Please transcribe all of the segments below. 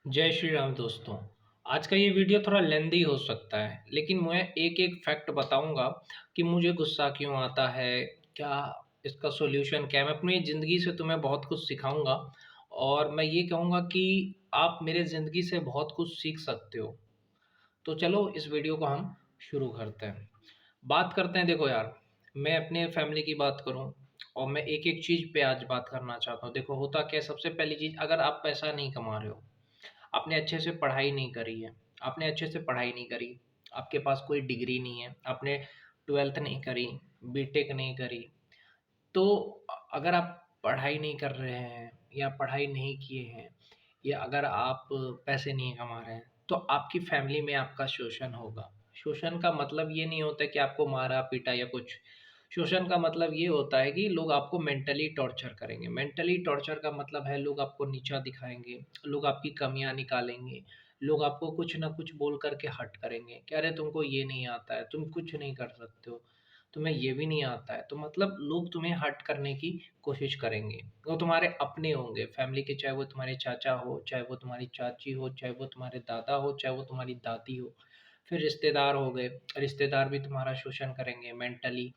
जय श्री राम दोस्तों। आज का ये वीडियो थोड़ा लेंदी हो सकता है, लेकिन मैं एक-एक फैक्ट बताऊँगा कि मुझे गुस्सा क्यों आता है, क्या इसका सॉल्यूशन क्या है। मैं अपनी ज़िंदगी से तुम्हें बहुत कुछ सिखाऊँगा और मैं ये कहूँगा कि आप मेरे ज़िंदगी से बहुत कुछ सीख सकते हो। तो चलो इस वीडियो को हम शुरू करते हैं। बात करते हैं, देखो यार, मैं अपने फैमिली की बात करूँ और मैं एक-एक चीज़ पे आज बात करना चाहता हूँ। देखो होता क्या है, सबसे पहली चीज़, अगर आप पैसा नहीं कमा रहे हो, आपने अच्छे से पढ़ाई नहीं करी है, आपने अच्छे से पढ़ाई नहीं करी, आपके पास कोई डिग्री नहीं है, आपने 12th नहीं करी, बीटेक नहीं करी, तो अगर आप पढ़ाई नहीं कर रहे हैं या पढ़ाई नहीं किए हैं या अगर आप पैसे नहीं कमा रहे हैं, तो आपकी फैमिली में आपका शोषण होगा। शोषण का मतलब ये नहीं होता कि आपको मारा-पीटा या कुछ। शोषण का मतलब ये होता है कि लोग आपको मेंटली टॉर्चर करेंगे। मेंटली टॉर्चर का मतलब है लोग आपको नीचा दिखाएँगे, लोग आपकी कमियाँ निकालेंगे, लोग आपको कुछ न कुछ बोल कर के हर्ट करेंगे कि अरे तुमको ये नहीं आता है, तुम कुछ नहीं कर सकते हो। तुम्हें ये भी नहीं आता है, तो मतलब लोग तुम्हें हर्ट करने की कोशिश करेंगे। वो तुम्हारे अपने होंगे, फैमिली के, चाहे वो तुम्हारे चाचा हो, चाहे वो तुम्हारी चाची हो, चाहे वो तुम्हारे दादा हो, चाहे वो तुम्हारी दादी हो। फिर रिश्तेदार हो गए, रिश्तेदार भी तुम्हारा शोषण करेंगे मेंटली।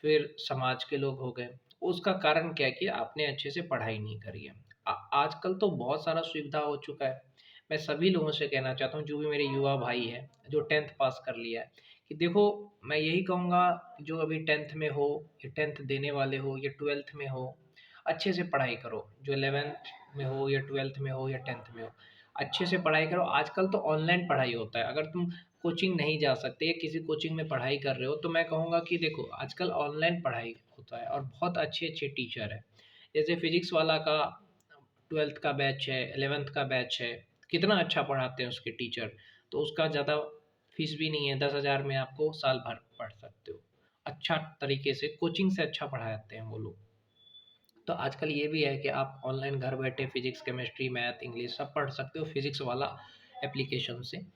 फिर समाज के लोग हो गए। उसका कारण क्या है कि आपने अच्छे से पढ़ाई नहीं करी है। आजकल तो बहुत सारा सुविधा हो चुका है। मैं सभी लोगों से कहना चाहता हूँ, जो भी मेरे युवा भाई हैं, जो 10th पास कर लिया है, कि देखो, मैं यही कहूँगा, जो अभी 10th में हो या 10th देने वाले हो या 12th में हो, अच्छे से पढ़ाई करो। जो 11th में हो या 12th में हो या 10th में हो, अच्छे से पढ़ाई करो। आजकल तो ऑनलाइन पढ़ाई होता है। अगर तुम कोचिंग नहीं जा सकते या किसी कोचिंग में पढ़ाई कर रहे हो, तो मैं कहूँगा कि देखो, आजकल ऑनलाइन पढ़ाई होता है और बहुत अच्छे-अच्छे टीचर हैं। जैसे फिज़िक्स वाला का 12th का बैच है, 11th का बैच है, कितना अच्छा पढ़ाते हैं उसके टीचर। तो उसका ज़्यादा फीस भी नहीं है, 10,000 में आपको साल भर पढ़ सकते हो। अच्छा तरीके से कोचिंग से अच्छा पढ़ाते हैं वो लोग। तो आजकल ये भी है कि आप ऑनलाइन घर बैठे फिज़िक्स, केमिस्ट्री, मैथ, इंग्लिश सब पढ़ सकते हो फिज़िक्स वाला एप्लीकेशन से।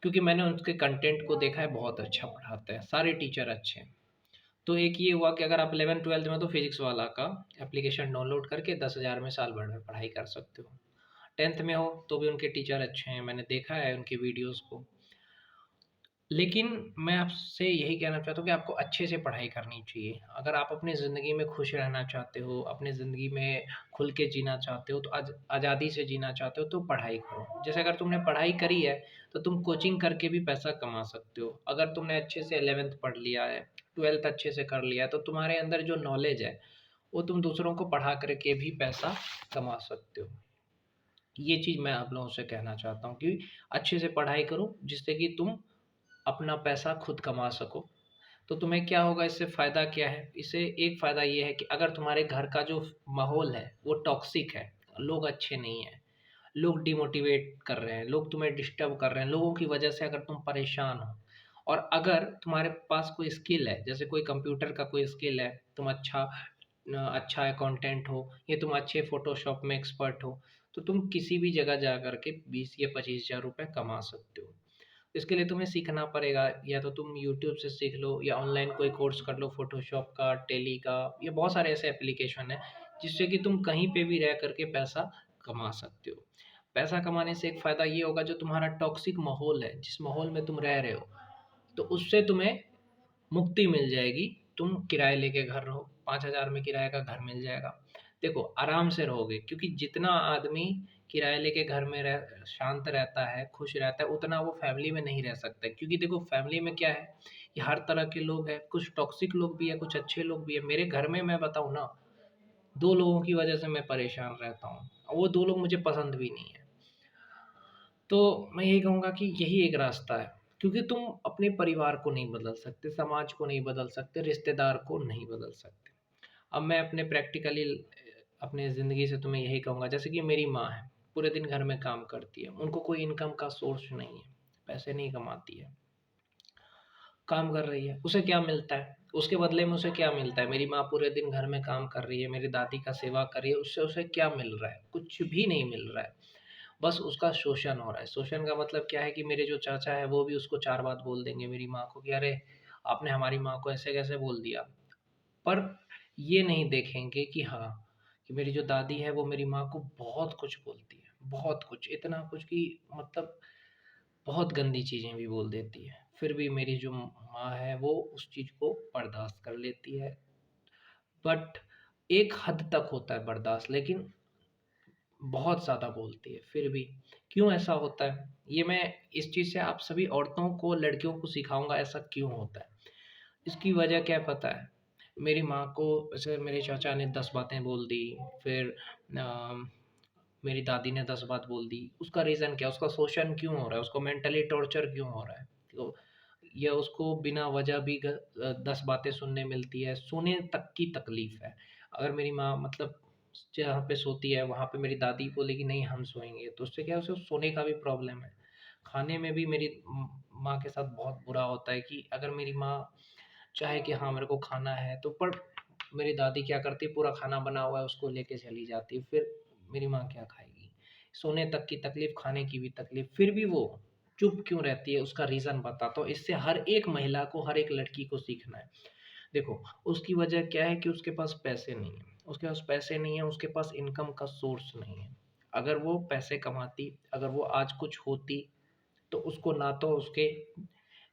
क्योंकि मैंने उसके कंटेंट को देखा है, बहुत अच्छा पढ़ाते हैं, सारे टीचर अच्छे हैं। तो एक ये हुआ कि अगर आप 11th-12th में तो फिज़िक्स वाला का एप्लीकेशन डाउनलोड करके 10,000 में साल भर में पढ़ाई कर सकते हो। 10th में हो तो भी उनके टीचर अच्छे हैं, मैंने देखा है उनकी वीडियोज़ को। लेकिन मैं आपसे यही कहना चाहता हूँ कि आपको अच्छे से पढ़ाई करनी चाहिए। अगर आप अपनी ज़िंदगी में खुश रहना चाहते हो, अपनी ज़िंदगी में खुल के जीना चाहते हो, तो आज़ादी से जीना चाहते हो, तो पढ़ाई करो। जैसे अगर तुमने पढ़ाई करी है, तो तुम कोचिंग करके भी पैसा कमा सकते हो। अगर तुमने अच्छे से 11th पढ़ लिया है, 12th अच्छे से कर लिया है, तो तुम्हारे अंदर जो नॉलेज है, वो तुम दूसरों को पढ़ा कर के भी पैसा कमा सकते हो। ये चीज़ मैं आप लोगों से कहना चाहता हूँ कि अच्छे से पढ़ाई करो, जिससे कि तुम अपना पैसा खुद कमा सको। तो तुम्हें क्या होगा, इससे फ़ायदा क्या है? इससे एक फ़ायदा ये है कि अगर तुम्हारे घर का जो माहौल है, वो टॉक्सिक है, लोग अच्छे नहीं हैं, लोग डिमोटिवेट कर रहे हैं, लोग तुम्हें डिस्टर्ब कर रहे हैं, लोगों की वजह से अगर तुम परेशान हो और अगर तुम्हारे पास कोई स्किल है, जैसे कोई कंप्यूटर का कोई स्किल है, तुम अच्छा अकाउंटेंट हो या तुम अच्छे फ़ोटोशॉप में एक्सपर्ट हो, तो तुम किसी भी जगह जा कर के 20 या 25,000 रुपए कमा सकते हो। इसके लिए तुम्हें सीखना पड़ेगा, या तो तुम यूट्यूब से सीख लो या ऑनलाइन कोई कोर्स कर लो, फ़ोटोशॉप का, टैली का, ये बहुत सारे ऐसे एप्लीकेशन हैं, जिससे कि तुम कहीं पे भी रह कर के पैसा कमा सकते हो। पैसा कमाने से एक फ़ायदा ये होगा, जो तुम्हारा टॉक्सिक माहौल है, जिस माहौल में तुम रह रहे हो, तो उससे तुम्हें मुक्ति मिल जाएगी। तुम किराए लेके घर रहो, 5,000 में किराए का घर मिल जाएगा। देखो, आराम से रहोगे, क्योंकि जितना आदमी किराए लेके घर में शांत रहता है, खुश रहता है, उतना वो फैमिली में नहीं रह सकता है। क्योंकि देखो, फैमिली में क्या है कि हर तरह के लोग हैं, कुछ टॉक्सिक लोग भी हैं, कुछ अच्छे लोग भी हैं। मेरे घर में मैं बताऊँ ना, 2 लोगों की वजह से मैं परेशान रहता हूँ और वो 2 लोग मुझे पसंद भी नहीं है। तो मैं यही कहूँगा कि यही एक रास्ता है, क्योंकि तुम अपने परिवार को नहीं बदल सकते, समाज को नहीं बदल सकते, रिश्तेदार को नहीं बदल सकते। अब मैं अपने प्रैक्टिकली अपने ज़िंदगी से तुम्हें यही कहूँगा, जैसे कि मेरी माँ है, पूरे दिन घर में काम करती है, उनको कोई इनकम का सोर्स नहीं है, पैसे नहीं कमाती है, काम कर रही है, उसे क्या मिलता है? उसके बदले में उसे क्या मिलता है? मेरी माँ पूरे दिन घर में काम कर रही है, मेरी दादी का सेवा कर रही है, उससे उसे क्या मिल रहा है? कुछ भी नहीं मिल रहा है। बस उसका शोषण हो रहा है। शोषण का मतलब क्या है कि मेरे जो चाचा हैं, वो भी उसको 4 बात बोल देंगे मेरी माँ को कि अरे! आपने हमारी माँ को ऐसे कैसे बोल दिया? पर ये नहीं देखेंगे कि हाँ, कि मेरी जो दादी है, वो मेरी माँ को बहुत कुछ बोलती है, बहुत कुछ, इतना कुछ कि मतलब बहुत गंदी चीज़ें भी बोल देती है। फिर भी मेरी जो माँ है वो उस चीज़ को बर्दाश्त कर लेती है। बट एक हद तक होता है बर्दाश्त, लेकिन बहुत ज़्यादा बोलती है फिर भी। क्यों ऐसा होता है? ये मैं इस चीज़ से आप सभी औरतों को, लड़कियों को सिखाऊँगा ऐसा क्यों होता है। इसकी वजह क्या है पता है? मेरी माँ को जैसे मेरे चाचा ने 10 बातें बोल दी, फिर अ, मेरी दादी ने 10 बात बोल दी। उसका रीज़न क्या है? उसका शोषण क्यों हो रहा है? उसको मेंटली टॉर्चर क्यों हो रहा है? तो या उसको बिना वजह भी 10 बातें सुनने मिलती है, सोने तक की तकलीफ़ है। अगर मेरी माँ मतलब जहाँ पे सोती है, वहाँ पे मेरी दादी बोलेगी नहीं हम सोएँगे, तो उससे क्या है उसे सोने का भी प्रॉब्लम है। खाने में भी मेरी माँ के साथ बहुत बुरा होता है कि अगर मेरी माँ चाहे कि हाँ, मेरे को खाना है तो पर मेरी दादी क्या करती है पूरा खाना बना हुआ है उसको लेके चली जाती है, फिर मेरी माँ क्या खाएगी? सोने तक की तकलीफ़, खाने की भी तकलीफ़, फिर भी वो चुप क्यों रहती है? उसका रीज़न बताता हूँ। इससे हर एक महिला को, हर एक लड़की को सीखना है। देखो, उसकी वजह क्या है कि उसके पास पैसे नहीं हैं। उसके पास पैसे नहीं है, उसके पास इनकम का सोर्स नहीं है। अगर वो पैसे कमाती, अगर वो आज कुछ होती, तो उसको ना तो उसके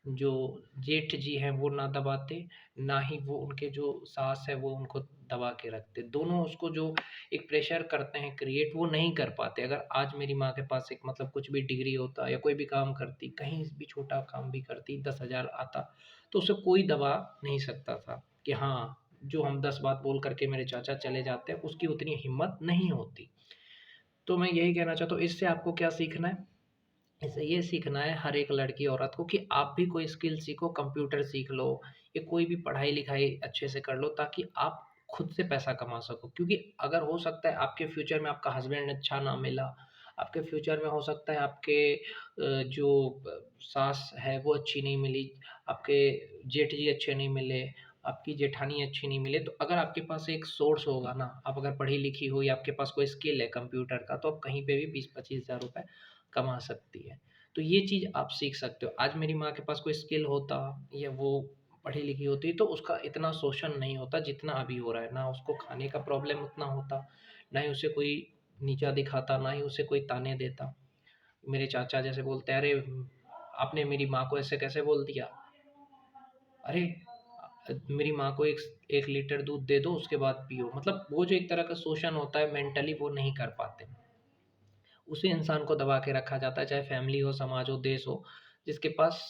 जो जेठ जी हैं वो ना दबाते, ना ही वो उनके जो सास है वो उनको दबा के रखते। दोनों उसको जो एक प्रेशर करते हैं क्रिएट, वो नहीं कर पाते। अगर आज मेरी माँ के पास एक मतलब कुछ भी डिग्री होता या कोई भी काम करती, कहीं भी छोटा काम भी करती, 10,000 आता, तो उसे कोई दबा नहीं सकता था कि हाँ, जो हम 10 बात बोल कर के मेरे चाचा चले जाते हैं, उसकी उतनी हिम्मत नहीं होती। तो मैं यही कहना चाहता हूँ, इससे आपको क्या सीखना है? इसे ये सीखना है हर एक लड़की औरत को कि आप भी कोई स्किल सीखो, कंप्यूटर सीख लो या कोई भी पढ़ाई-लिखाई अच्छे से कर लो ताकि आप खुद से पैसा कमा सको। क्योंकि अगर हो सकता है आपके फ्यूचर में आपका हस्बैंड अच्छा ना मिला, आपके फ्यूचर में हो सकता है आपके जो सास है वो अच्छी नहीं मिली, आपके जेठ जी अच्छे नहीं मिले, आपकी जेठानी अच्छी नहीं मिले, तो अगर आपके पास एक सोर्स होगा ना, आप अगर पढ़ी-लिखी हो या आपके पास कोई स्किल है कंप्यूटर का, तो आप कहीं पे भी 20-25 हज़ार रुपए कमा सकती है। तो ये चीज़ आप सीख सकते हो। आज मेरी माँ के पास कोई स्किल होता या वो पढ़ी-लिखी होती तो उसका इतना शोषण नहीं होता जितना अभी हो रहा है। ना उसको खाने का प्रॉब्लम उतना होता, ना ही उसे कोई नीचा दिखाता, ना ही उसे कोई ताने देता। मेरे चाचा जैसे बोलते हैं, "अरे! आपने मेरी माँ को ऐसे कैसे बोल दिया? अरे! मेरी माँ को 1 लीटर दूध दे दो उसके बाद पियो।" मतलब वो जो एक तरह का शोषण होता है मेंटली वो नहीं कर पाते। उसी इंसान को दबा के रखा जाता है, चाहे फैमिली हो, समाज हो, देश हो, जिसके पास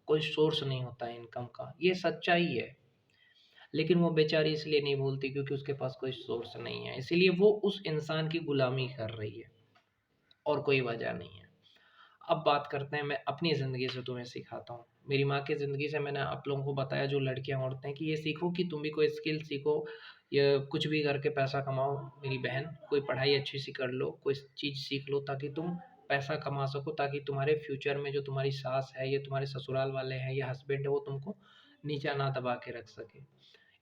कोई सोर्स नहीं होता है इनकम का। ये सच्चाई है, लेकिन वो बेचारी इसलिए नहीं बोलती क्योंकि उसके पास कोई सोर्स नहीं है। इसीलिए वो उस इंसान की गुलामी कर रही है और कोई वजह नहीं है। अब बात करते हैं, मैं अपनी ज़िंदगी से तुम्हें सिखाता हूँ। मेरी माँ की ज़िंदगी से मैंने आप लोगों को बताया जो लड़कियाँ, औरतें कि ये सीखो कि तुम भी कोई स्किल सीखो या कुछ भी करके पैसा कमाओ मेरी बहन। कोई पढ़ाई अच्छी-सी कर लो, कोई चीज़ सीख लो ताकि तुम पैसा कमा सको, ताकि तुम्हारे फ्यूचर में जो तुम्हारी सास है या तुम्हारे ससुराल वाले हैं या हस्बैंड है वो तुमको नीचा ना दबा के रख सके।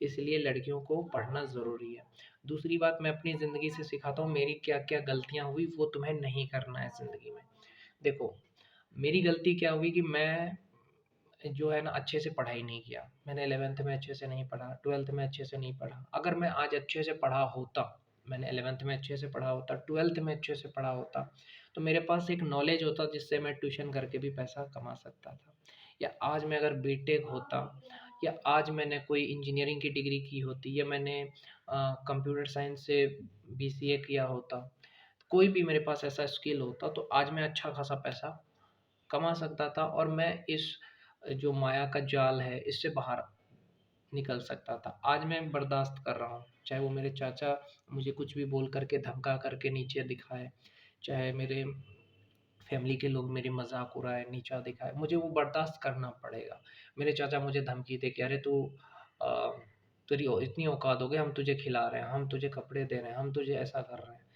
इसलिए लड़कियों को पढ़ना ज़रूरी है। दूसरी बात मैं अपनी ज़िंदगी से सिखाता हूँ, मेरी क्या-क्या गलतियाँ हुई वो तुम्हें नहीं करना है ज़िंदगी में। देखो, मेरी गलती क्या हुई कि मैं जो है ना अच्छे से पढ़ाई नहीं किया। मैंने 11th में अच्छे से नहीं पढ़ा, 12th में अच्छे से नहीं पढ़ा। अगर मैं आज अच्छे से पढ़ा होता, मैंने 11th में अच्छे से पढ़ा होता, 12th में अच्छे से पढ़ा होता, तो मेरे पास एक नॉलेज होता जिससे मैं ट्यूशन करके भी पैसा कमा सकता था। या आज मैं अगर बीटेक होता या आज मैंने कोई इंजीनियरिंग की डिग्री की होती या मैंने कंप्यूटर साइंस से बीसीए किया होता, कोई भी मेरे पास ऐसा स्किल होता तो आज मैं अच्छा खासा पैसा कमा सकता था और मैं इस जो माया का जाल है इससे बाहर निकल सकता था। आज मैं बर्दाश्त कर रहा हूँ, चाहे वो मेरे चाचा मुझे कुछ भी बोल कर के धमका कर के नीचे दिखाए, चाहे मेरे फैमिली के लोग मेरी मज़ाक उड़ाएँ, नीचा दिखाएँ, मुझे वो बर्दाश्त करना पड़ेगा। मेरे चाचा मुझे धमकी दे के अरे तू अ, तेरी इतनी औकात हो गई, हम तुझे खिला रहे हैं, हम तुझे कपड़े दे रहे हैं, हम तुझे ऐसा कर रहे हैं।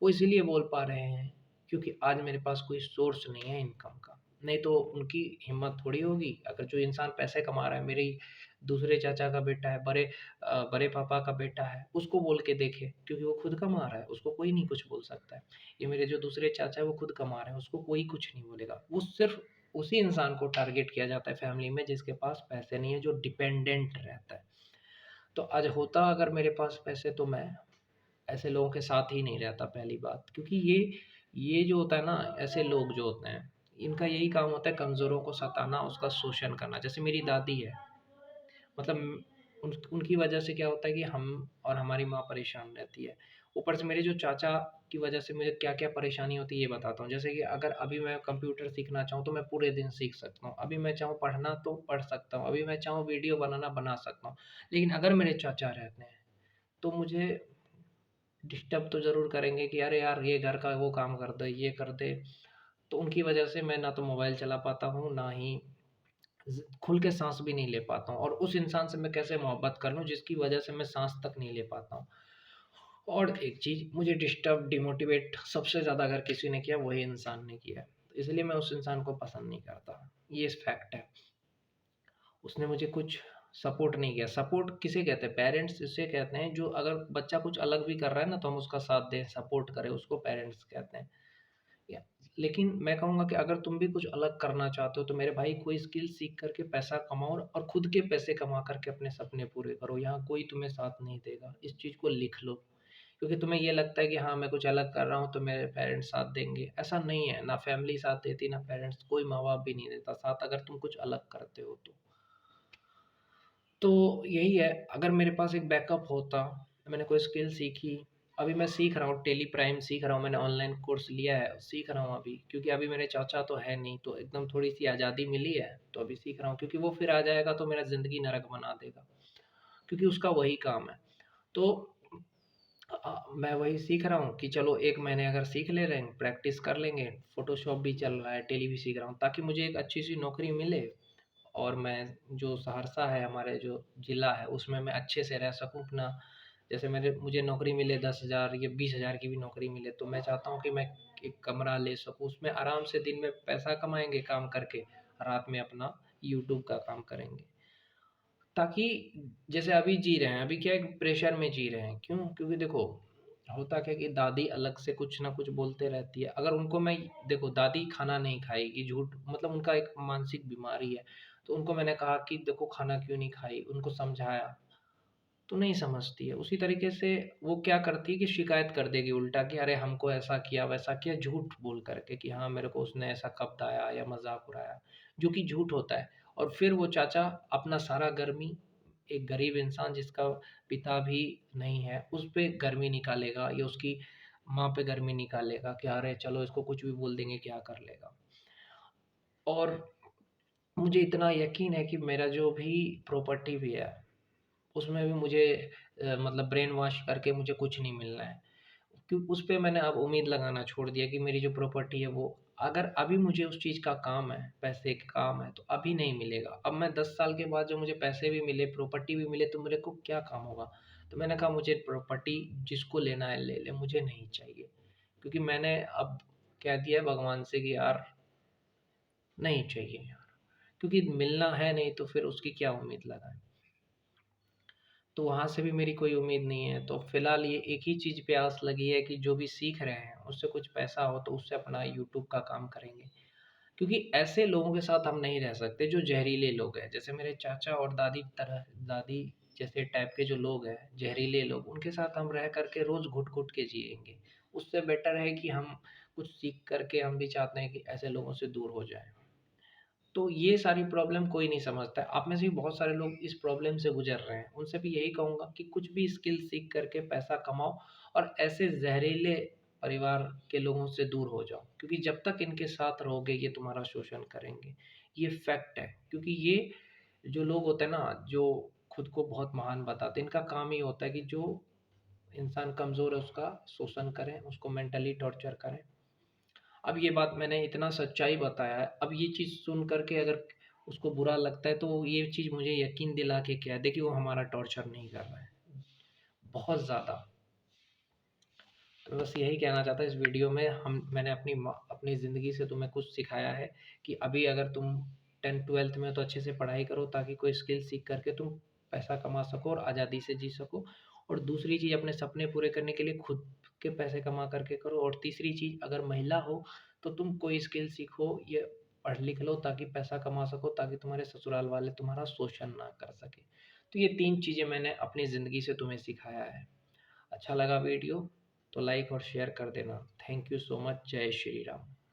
वो इसीलिए बोल पा रहे हैं क्योंकि आज मेरे पास कोई सोर्स नहीं है इनकम का। नहीं तो उनकी हिम्मत थोड़ी होगी। अगर जो इंसान पैसे कमा रहा है, मेरे ही दूसरे चाचा का बेटा है, बड़े पापा का बेटा है, उसको बोल के देखे क्योंकि वो खुद कमा रहा है, उसको कोई नहीं कुछ बोल सकता है। ये मेरे जो दूसरे चाचा है वो खुद कमा रहे हैं, उसको कोई कुछ नहीं बोलेगा। वो सिर्फ़ उसी इंसान को टारगेट किया जाता है फैमिली में जिसके पास पैसे नहीं है, जो डिपेंडेंट रहता है। तो आज होता अगर मेरे पास पैसे तो मैं ऐसे लोगों के साथ ही नहीं रहता पहली बात, क्योंकि ये जो होता है ना, ऐसे लोग जो होते हैं, इनका यही काम होता है कमज़ोरों को सताना, उसका शोषण करना। जैसे मेरी दादी है, मतलब उनकी वजह से क्या होता है कि हम और हमारी माँ परेशान रहती है। ऊपर से मेरे जो चाचा की वजह से मुझे क्या-क्या परेशानी होती है ये बताता हूँ। जैसे कि अगर अभी मैं कंप्यूटर सीखना चाहूँ तो मैं पूरे दिन सीख सकता हूँ। अभी मैं चाहूँ पढ़ना तो पढ़ सकता हूँ। अभी मैं चाहूँ वीडियो बनाना बना सकता हूँ। लेकिन अगर मेरे चाचा रहते हैं तो मुझे डिस्टर्ब तो ज़रूर करेंगे कि अरे यार ये घर का वो काम कर दे, ये कर दे। तो उनकी वजह से मैं ना तो मोबाइल चला पाता हूँ, ना ही खुल के सांस भी नहीं ले पाता हूँ, और उस इंसान से मैं कैसे मोहब्बत कर लूँ जिसकी वजह से मैं सांस तक नहीं ले पाता हूँ। और एक चीज़ मुझे डिस्टर्ब डिमोटिवेट सबसे ज़्यादा अगर किसी ने किया, वही इंसान ने किया है, तो इसलिए मैं उस इंसान को पसंद नहीं करता। ये फैक्ट है। उसने मुझे कुछ सपोर्ट नहीं किया। सपोर्ट किसे कहते हैं? पेरेंट्स इसे कहते हैं, जो अगर बच्चा कुछ अलग भी कर रहा है ना तो हम उसका साथ दें, सपोर्ट करें, उसको पेरेंट्स कहते हैं। या लेकिन मैं कहूँगा कि अगर तुम भी कुछ अलग करना चाहते हो तो मेरे भाई कोई स्किल सीख करके पैसा कमाओ और खुद के पैसे कमा करके अपने सपने पूरे करो। यहाँ कोई तुम्हें साथ नहीं देगा। इस चीज़ को लिख लो। क्योंकि तुम्हें ये लगता है कि हाँ, मैं कुछ अलग कर रहा हूँ तो मेरे पेरेंट्स साथ देंगे। ऐसा नहीं है। ना फैमिली साथ देती, ना पेरेंट्स, कोई माँ-बाप भी नहीं देता साथ अगर तुम कुछ अलग करते हो तो। तो यही है, अगर मेरे पास एक बैकअप होता, मैंने कोई स्किल सीखी, अभी मैं सीख रहा हूँ, टेली प्राइम सीख रहा हूँ, मैंने ऑनलाइन कोर्स लिया है, सीख रहा हूँ अभी, क्योंकि अभी मेरे चाचा तो है नहीं, तो एकदम थोड़ी-सी आज़ादी मिली है, तो अभी सीख रहा हूँ, क्योंकि वो फिर आ जाएगा तो मेरा ज़िंदगी नरक बना देगा, क्योंकि उसका वही काम है। तो मैं वही सीख रहा हूँ कि चलो 1 महीने अगर सीख ले रहे हैं, प्रैक्टिस कर लेंगे, फ़ोटोशॉप भी चल रहा है, टेली भी सीख रहा हूँ, ताकि मुझे एक अच्छी-सी नौकरी मिले और मैं जो सहरसा है, हमारे जो ज़िला है, उसमें मैं अच्छे से रह सकूँ अपना। जैसे मुझे नौकरी मिले 10,000 या 20,000 की भी नौकरी मिले, तो मैं चाहता हूँ कि मैं एक कमरा ले सकूँ, उसमें आराम से दिन में पैसा कमाएँगे काम करके, रात में अपना यूट्यूब का काम करेंगे। ताकि जैसे अभी जी रहे हैं, अभी क्या है कि प्रेशर में जी रहे हैं, क्यों? क्योंकि देखो, होता क्या है कि दादी अलग से कुछ ना कुछ बोलते रहती है। अगर उनको मैं देखो, दादी खाना नहीं खाएगी, झूठ मतलब उनका एक मानसिक बीमारी है, तो उनको मैंने कहा कि देखो खाना क्यों नहीं खाई, उनको समझाया, तो नहीं समझती है। उसी तरीके से वो क्या करती है कि शिकायत कर देगी उल्टा कि अरे हमको ऐसा किया, वैसा किया, झूठ बोल कर के कि हाँ, मेरे को उसने ऐसा कब्ताया या मज़ाक उड़ाया, जो कि झूठ होता है। और फिर वो चाचा अपना सारा गर्मी, एक गरीब इंसान जिसका पिता भी नहीं है, उस पे गर्मी निकालेगा या उसकी माँ पे गर्मी निकालेगा कि अरे चलो इसको कुछ भी बोल देंगे, क्या कर लेगा। और मुझे इतना यकीन है कि मेरा जो भी प्रॉपर्टी भी है, उसमें भी मुझे मतलब ब्रेन वॉश करके मुझे कुछ नहीं मिलना है। क्यों उस पे मैंने अब उम्मीद लगाना छोड़ दिया कि मेरी जो प्रॉपर्टी है वो, अगर अभी मुझे उस चीज़ का काम है, पैसे का काम है, तो अभी नहीं मिलेगा। अब मैं 10 साल के बाद जब मुझे पैसे भी मिले, प्रॉपर्टी भी मिले, तो मेरे को क्या काम होगा? तो मैंने कहा मुझे प्रॉपर्टी जिसको लेना है ले ले, मुझे नहीं चाहिए। क्योंकि मैंने अब कह दिया है भगवान से कि यार नहीं चाहिए यार, क्योंकि मिलना है नहीं तो फिर उसकी क्या उम्मीद लगाएँ? तो वहाँ से भी मेरी कोई उम्मीद नहीं है। तो फ़िलहाल ये एक ही चीज़ पे आस लगी है कि जो भी सीख रहे हैं, उससे कुछ पैसा हो तो उससे अपना यूट्यूब का काम करेंगे। क्योंकि ऐसे लोगों के साथ हम नहीं रह सकते जो ज़हरीले लोग हैं। जैसे मेरे चाचा और दादी जैसे टाइप के जो लोग हैं, ज़हरीले लोग, उनके साथ हम रह कर के रोज़ घुट-घुट के जिएँगे। उससे बेटर है कि हम कुछ सीख कर के, हम भी चाहते हैं कि ऐसे लोगों से दूर हो जाएँ। तो ये सारी प्रॉब्लम कोई नहीं समझता है। आप में से भी बहुत सारे लोग इस प्रॉब्लम से गुज़र रहे हैं। उनसे भी यही कहूँगा कि कुछ भी स्किल सीख कर के पैसा कमाओ और ऐसे ज़हरीले परिवार के लोगों से दूर हो जाओ। क्योंकि जब तक इनके साथ रहोगे, ये तुम्हारा शोषण करेंगे। ये फैक्ट है। क्योंकि ये जो लोग होते हैं ना, जो खुद को बहुत महान बताते हैं, इनका काम ही होता है कि जो इंसान कमज़ोर है उसका शोषण करें, उसको मेंटली टॉर्चर करें। अब ये बात मैंने इतना सच्चाई बताया है, अब ये चीज़ सुन कर के अगर उसको बुरा लगता है, तो ये चीज़ मुझे यकीन दिला के कह दे कि वो हमारा टॉर्चर नहीं कर रहा है, बहुत ज़्यादा। तो बस यही कहना चाहता इस वीडियो में, मैंने अपनी ज़िंदगी से तुम्हें कुछ सिखाया है कि अभी अगर तुम 10th-12th में हो तो अच्छे से पढ़ाई करो, ताकि कोई स्किल सीख करके तुम पैसा कमा सको और आज़ादी से जी सको। और दूसरी चीज़, अपने सपने पूरे करने के लिए खुद के पैसे कमा करके करो। और तीसरी चीज़, अगर महिला हो तो तुम कोई स्किल सीखो या पढ़ लिख लो, ताकि पैसा कमा सको, ताकि तुम्हारे ससुराल वाले तुम्हारा शोषण ना कर सके। तो ये 3 चीज़ें मैंने अपनी ज़िंदगी से तुम्हें सिखाया है। अच्छा लगा वीडियो तो लाइक और शेयर कर देना। Thank you so much. जय श्री राम।